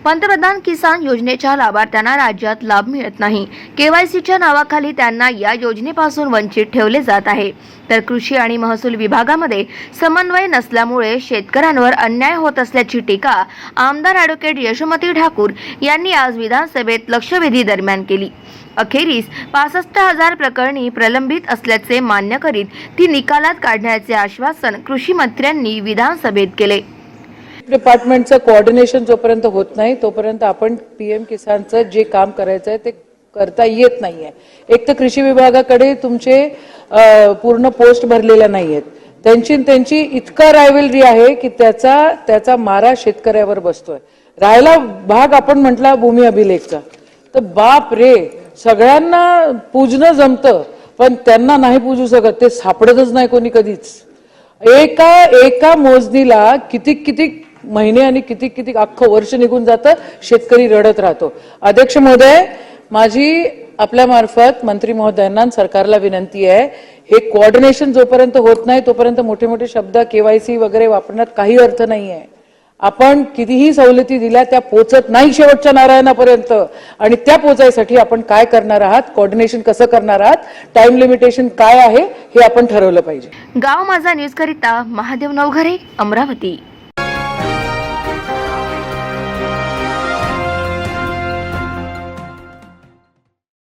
पंतप्रधान किसान योजनेच्या लाभार्थ्यांना राज्यात लाभ मिळत नाही। केवायसीच्या नावाखाली त्यांना या योजनेपासून वंचित ठेवले जात आहे। तर कृषी आणि महसूल विभागामध्ये समन्वय नसल्यामुळे शेतकऱ्यांवर अन्याय होत असल्याची टीका आमदार ॲडव्होकेट यशोमती ठाकूर यांनी आज विधानसभेत लक्षवेधी दरम्यान केली। अखेरीस 65,000 प्रकरणी प्रलंबित असल्याचे मान्य करीत ती निकालात काढण्याचे आश्वासन कृषी मंत्र्यांनी विधानसभेत केले। डिपार्टमेंटचं कोऑर्डिनेशन जोपर्यंत होत नाही तोपर्यंत आपण पीएम किसानचं जे काम करायचं आहे ते करता येत नाहीये। एक तर कृषी विभागाकडे तुमचे पूर्ण पोस्ट भरलेल्या नाहीयेत, त्यांची इतका रायव्हलरी आहे की त्याचा मारा शेतकऱ्यावर बसतोय। राहिला भाग आपण म्हटला भूमी अभिलेखचा, तर बाप रे, सगळ्यांना पूजणं जमतं पण त्यांना नाही पूजू शकत, ते सापडतच नाही कोणी कधीच। एका मोजणीला किती महिने आणि किती अख्खं वर्ष निघून जातं, शेतकरी रडत राहतो। अध्यक्ष महोदय, माझी आपल्या मार्फत मंत्री महोदयांना सरकारला विनंती आहे, हे कोऑर्डिनेशन जोपर्यंत होत नाही तोपर्यंत मोठे मोठे शब्द केवायसी वगैरे वापरण्यात काही अर्थ नाहीये। आपण कितीही सवलती दिल्या त्या पोचत नाही शेवटच्या नारायणापर्यंत, आणि त्या पोचायसाठी आपण काय करणार आहात, कोऑर्डिनेशन कसं करणार आहात, टाइम लिमिटेशन काय आहे हे आपण ठरवलं पाहिजे। गाव माझा न्यूज करिता महादेव नवघरे, अमरावती।